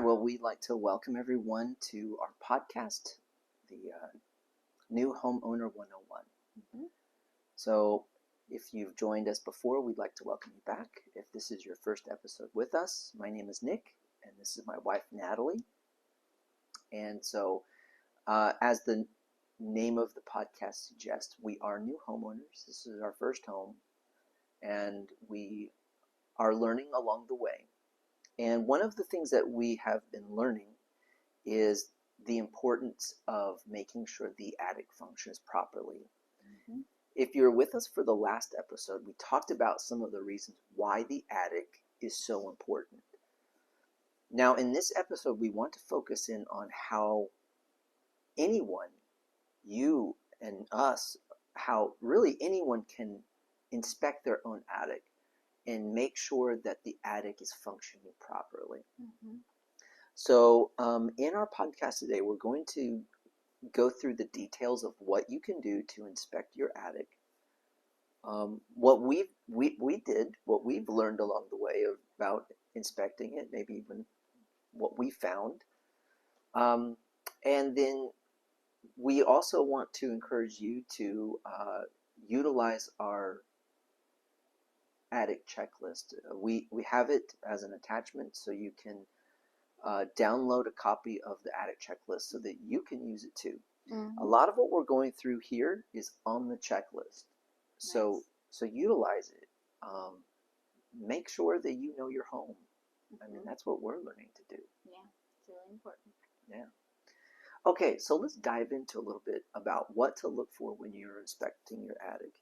well, we'd like to welcome everyone to our podcast, the new homeowner 101. Mm-hmm. So, if you've joined us before, we'd like to welcome you back. If this is your first episode with us, my name is Nick, and this is my wife, Natalie. And so, as the name of the podcast suggests, we are new homeowners. This is our first home, and we are learning along the way. And one of the things that we have been learning is the importance of making sure the attic functions properly. Mm-hmm. If you're with us for the last episode, we talked about some of the reasons why the attic is so important. Now, in this episode, we want to focus in on how anyone, you and us, how really anyone can inspect their own attic and make sure that the attic is functioning properly. Mm-hmm. So in our podcast today, we're going to go through the details of what you can do to inspect your attic. What we did, what we've learned along the way about inspecting it, maybe even what we found. And then we also want to encourage you to utilize our attic checklist. We have it as an attachment, so you can download a copy of the attic checklist so that you can use it too. Mm-hmm. A lot of what we're going through here is on the checklist, so Nice. so utilize it. Make sure that you know your home. Mm-hmm. I mean, that's what we're learning to do. Yeah, it's really important. Yeah. Okay, so let's dive into a little bit about what to look for when you're inspecting your attic.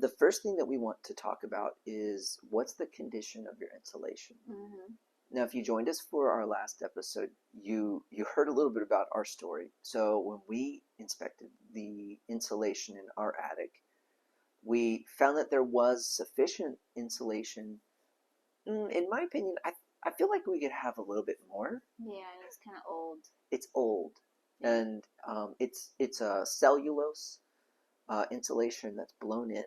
The first thing that we want to talk about is what's the condition of your insulation. Mm-hmm. Now, if you joined us for our last episode, you heard a little bit about our story. So when we inspected the insulation in our attic, we found that there was sufficient insulation. In my opinion, I feel like we could have a little bit more. Yeah, and it's kind of old. It's old, Yeah. and it's a cellulose insulation that's blown in,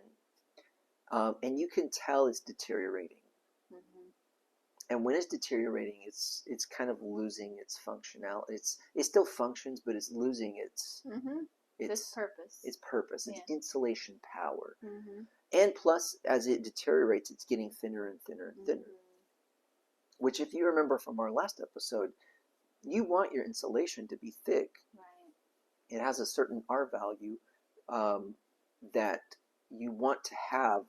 and you can tell it's deteriorating. Mm-hmm. And when it's deteriorating, it's kind of losing its functionality. It still functions, but it's losing its purpose. its purpose, its Yeah. insulation power. Mm-hmm. And plus, as it deteriorates, it's getting thinner and thinner and thinner. Mm-hmm. Which, if you remember from our last episode, you want your insulation to be thick. Right. It has a certain R value that you want to have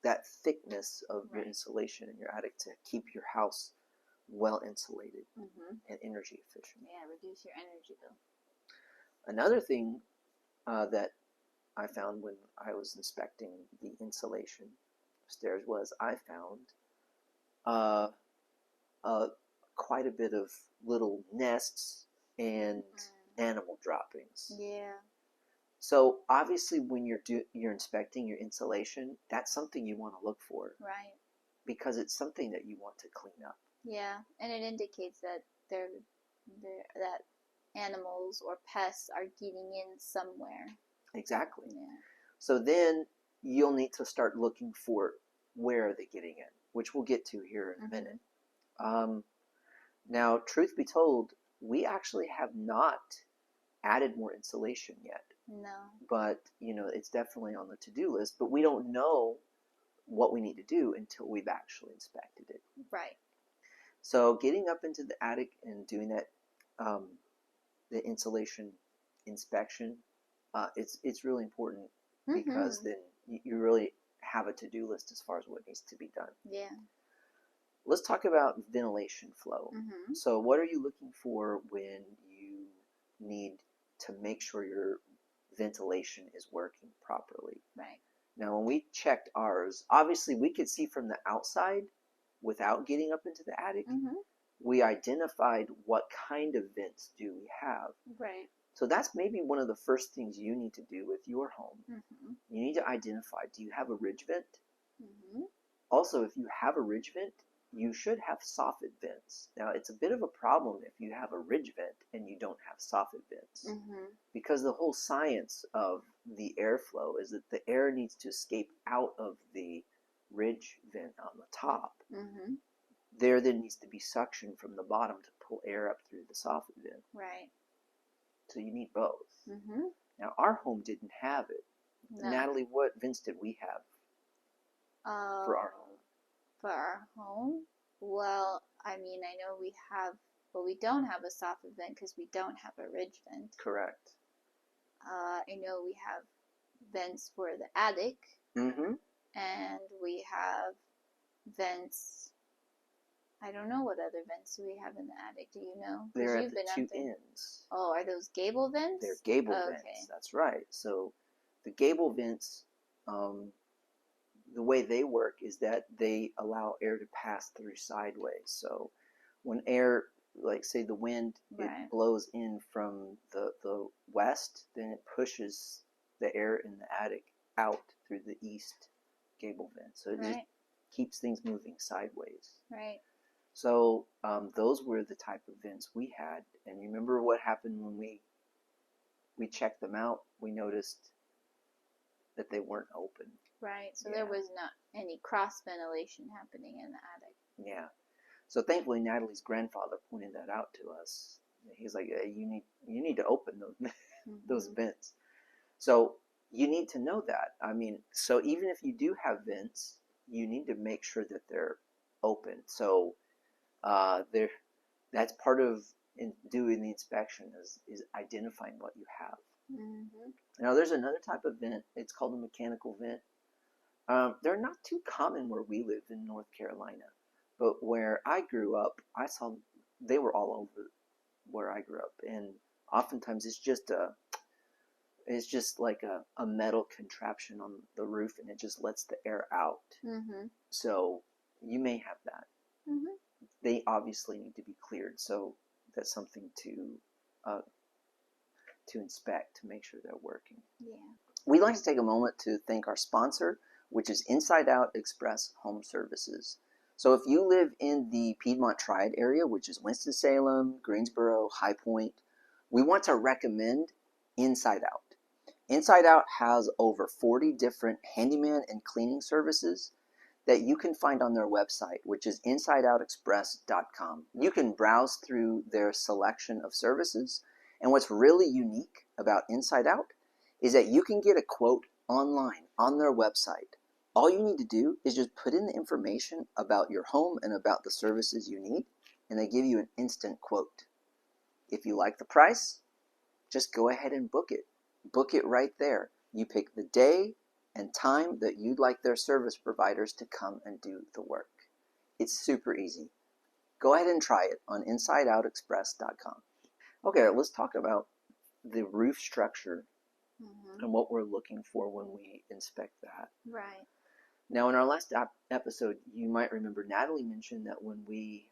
that thickness of your Right. insulation in your attic to keep your house well insulated Mm-hmm. and energy efficient. Yeah, reduce your energy bill. Another thing that I found when I was inspecting the insulation upstairs was I found quite a bit of little nests and animal droppings. Yeah. So obviously, when you're inspecting your insulation, that's something you want to look for. Right. Because it's something that you want to clean up. Yeah, and it indicates that that animals or pests are getting in somewhere. Exactly. Yeah. So then you'll need to start looking for where are they getting in, which we'll get to here in a minute. Now, truth be told, we actually have not added more insulation yet. No. But, it's definitely on the to-do list, but we don't know what we need to do until we've actually inspected it. Right. So getting up into the attic and doing that, the insulation inspection, it's really important because then you really have a to-do list as far as what needs to be done. Yeah. Let's talk about ventilation flow. Mm-hmm. So what are you looking for when you need to make sure your ventilation is working properly? Right. Now, when we checked ours, obviously we could see from the outside without getting up into the attic. Mm-hmm. We identified what kind of vents do we have. Right. So that's maybe one of the first things you need to do with your home. Mm-hmm. You need to identify, do you have a ridge vent? Mm-hmm. Also, if you have a ridge vent, you should have soffit vents. Now, it's a bit of a problem if you have a ridge vent and you don't have soffit vents. Mm-hmm. Because the whole science of the airflow is that the air needs to escape out of the ridge vent on the top. Mm-hmm. there then needs to be suction from the bottom to pull air up through the soffit vent. Right. So you need both. Mm-hmm. Now, our home didn't have it. No. Natalie, what vents did we have for our home? For our home? Well, I mean, I know we have, but we don't have a soffit vent because we don't have a ridge vent. Correct. I know we have vents for the attic, Mm-hmm. and we have vents. I don't know what other vents do we have in the attic. Do you know? They're at the two ends. Oh, are those gable vents? They're gable okay. vents. That's right. So the gable vents, the way they work is that they allow air to pass through sideways. So when air, like say the wind, Right. it blows in from the west, then it pushes the air in the attic out through the east gable vent. So it just keeps things moving sideways. Right. So those were the type of vents we had. And you remember what happened when we checked them out? We noticed that they weren't open. Right. So there was not any cross ventilation happening in the attic. Yeah. So thankfully, Natalie's grandfather pointed that out to us. He's like, hey, you need to open those those vents. So you need to know that. I mean, so even if you do have vents, you need to make sure that they're open. So that's part of doing the inspection is identifying what you have. Mm-hmm. Now there's another type of vent. It's called a mechanical vent. They're not too common where we live in North Carolina, but where I grew up, I saw they were all over where I grew up, and oftentimes it's just like a metal contraption on the roof, and it just lets the air out. Mm-hmm. So you may have that. Mm-hmm. They obviously need to be cleared, so that's something to inspect to make sure they're working. Yeah. We'd like to take a moment to thank our sponsor, which is Inside Out Express Home Services. So if you live in the Piedmont Triad area, which is Winston-Salem, Greensboro, High Point, we want to recommend Inside Out. Inside Out has over 40 different handyman and cleaning services that you can find on their website, which is insideoutexpress.com. You can browse through their selection of services, and what's really unique about Inside Out is that you can get a quote online on their website. All you need to do is just put in the information about your home and about the services you need, and they give you an instant quote. If you like the price, just go ahead and book it. Book it right there. You pick the day and time that you'd like their service providers to come and do the work. It's super easy. Go ahead and try it on insideoutexpress.com. Okay, let's talk about the roof structure and what we're looking for when we inspect that. Right. Now, in our last episode, you might remember Natalie mentioned that when we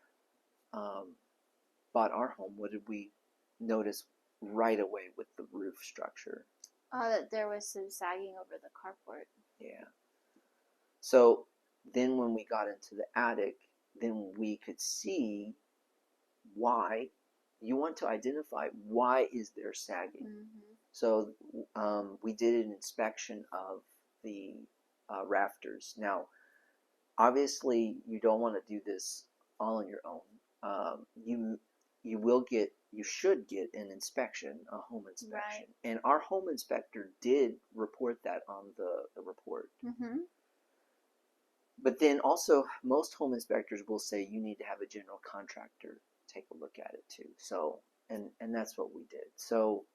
bought our home, what did we notice right away with the roof structure? That there was some sagging over the carport. Yeah. So then when we got into the attic, then we could see why. You want to identify why is there sagging. Mm-hmm. So we did an inspection of the rafters. Now, obviously, you don't want to do this all on your own. You should get an inspection, a home inspection. Right. And our home inspector did report that on the report. Mm-hmm. But then also, most home inspectors will say you need to have a general contractor take a look at it too. So, and that's what we did. So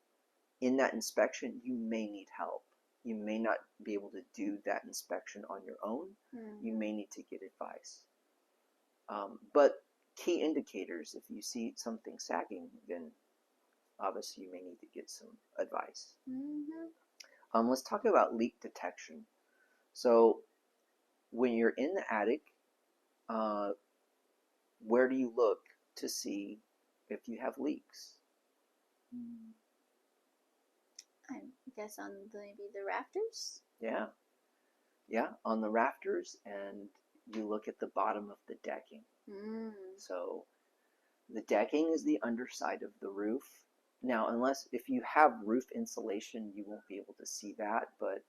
in that inspection, you may need help. You may not be able to do that inspection on your own. Mm-hmm. You may need to get advice. But key indicators, if you see something sagging, then obviously you may need to get some advice. Mm-hmm. Let's talk about leak detection. So when you're in the attic, where do you look to see if you have leaks? I guess on maybe the rafters? Yeah, on the rafters, and you look at the bottom of the decking. So the decking is the underside of the roof. Now, if you have roof insulation, you won't be able to see that, but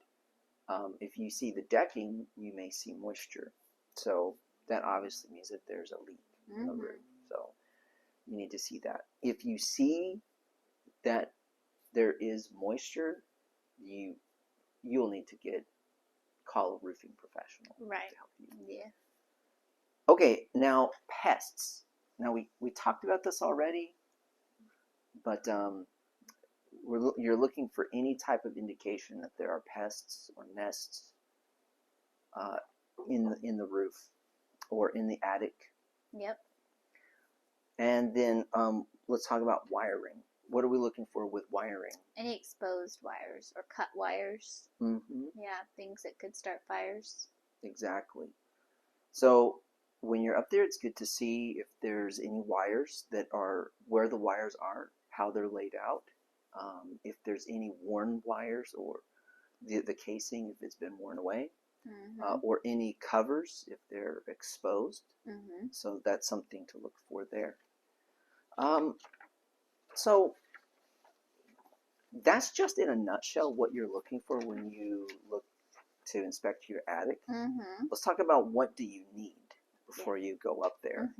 if you see the decking, you may see moisture. So that obviously means that there's a leak. in the roof. So you need to see that. If you see that there is moisture, you'll need to call a roofing professional Right. to help you. Yeah. Okay, now pests. Now we talked about this already, but you're looking for any type of indication that there are pests or nests in the roof or in the attic. Yep. And then let's talk about wiring. What are we looking for with wiring? Any exposed wires or cut wires. Mm-hmm. Yeah, things that could start fires. Exactly. So when you're up there, it's good to see if there's any wires that are where the wires are, how they're laid out. If there's any worn wires or the casing, if it's been worn away, or any covers if they're exposed. So that's something to look for there. So that's just in a nutshell what you're looking for when you look to inspect your attic. Let's talk about what do you need before you go up there.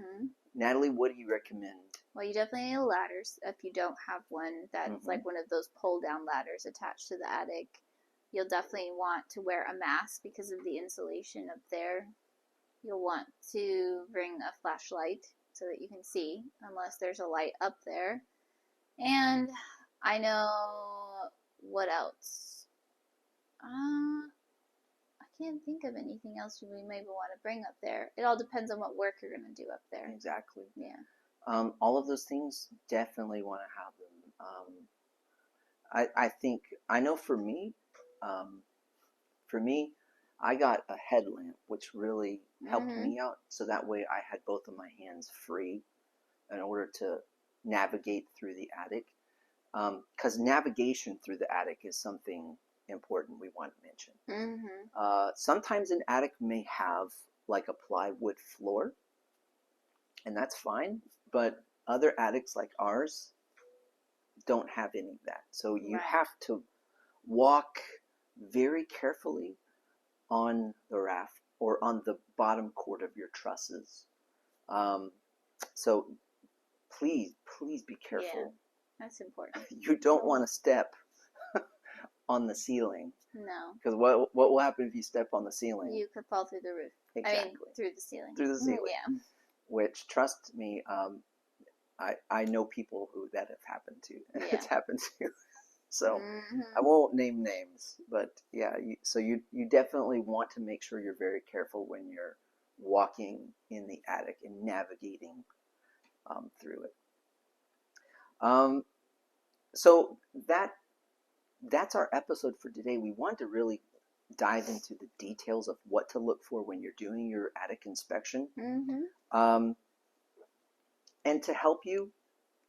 Natalie, what do you recommend? Well, you definitely need ladders. If you don't have one, that's like one of those pull-down ladders attached to the attic. You'll definitely want to wear a mask because of the insulation up there. You'll want to bring a flashlight so that you can see, unless there's a light up there. And I know what else. I can't think of anything else we maybe want to bring up there. It all depends on what work you're going to do up there. Exactly. Yeah. All of those things, definitely want to have them. I think, I know for me, I got a headlamp, which really helped me out. So that way I had both of my hands free in order to navigate through the attic. Because navigation through the attic is something important we want to mention. Sometimes an attic may have like a plywood floor, and that's fine. But other attics like ours don't have any of that. So you have to walk very carefully on the raft or on the bottom cord of your trusses. So please be careful. Yeah, that's important. You don't want to step on the ceiling. No. Because what will happen if you step on the ceiling? You could fall through the roof. Exactly. I mean, through the ceiling. Through the ceiling. Yeah. Which, trust me, I know people who that have happened to. Yeah. It's happened to. So I won't name names, but yeah. So you definitely want to make sure you're very careful when you're walking in the attic and navigating through it. So that's our episode for today. We want to really dive into the details of what to look for when you're doing your attic inspection. And to help you,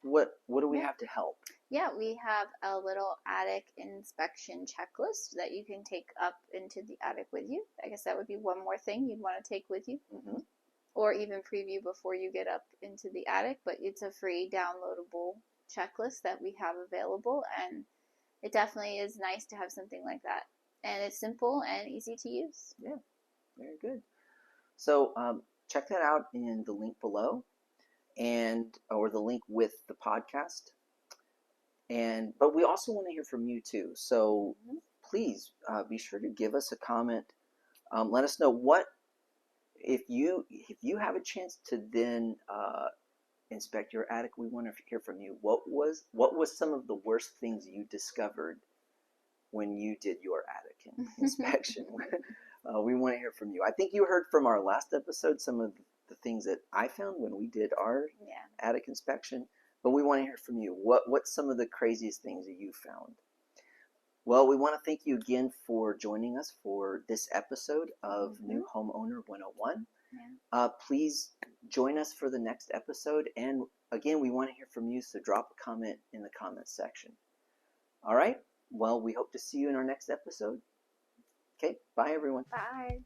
what do we have to help? Yeah, we have a little attic inspection checklist that you can take up into the attic with you. I guess that would be one more thing you'd want to take with you. Or even preview before you get up into the attic. But it's a free downloadable checklist that we have available. And it definitely is nice to have something like that. And it's simple and easy to use. Yeah, very good. So check that out in the link below, or the link with the podcast. But we also want to hear from you too. So please be sure to give us a comment. Let us know what if you have a chance to then inspect your attic. We want to hear from you. What was some of the worst things you discovered when you did your attic inspection? We want to hear from you. I think you heard from our last episode some of the things that I found when we did our attic inspection, but we want to hear from you. What's some of the craziest things that you found? Well, we want to thank you again for joining us for this episode of New Homeowner 101. Please join us for the next episode. And again, we want to hear from you, so drop a comment in the comments section. All right. Well, we hope to see you in our next episode. Okay. Bye, everyone. Bye.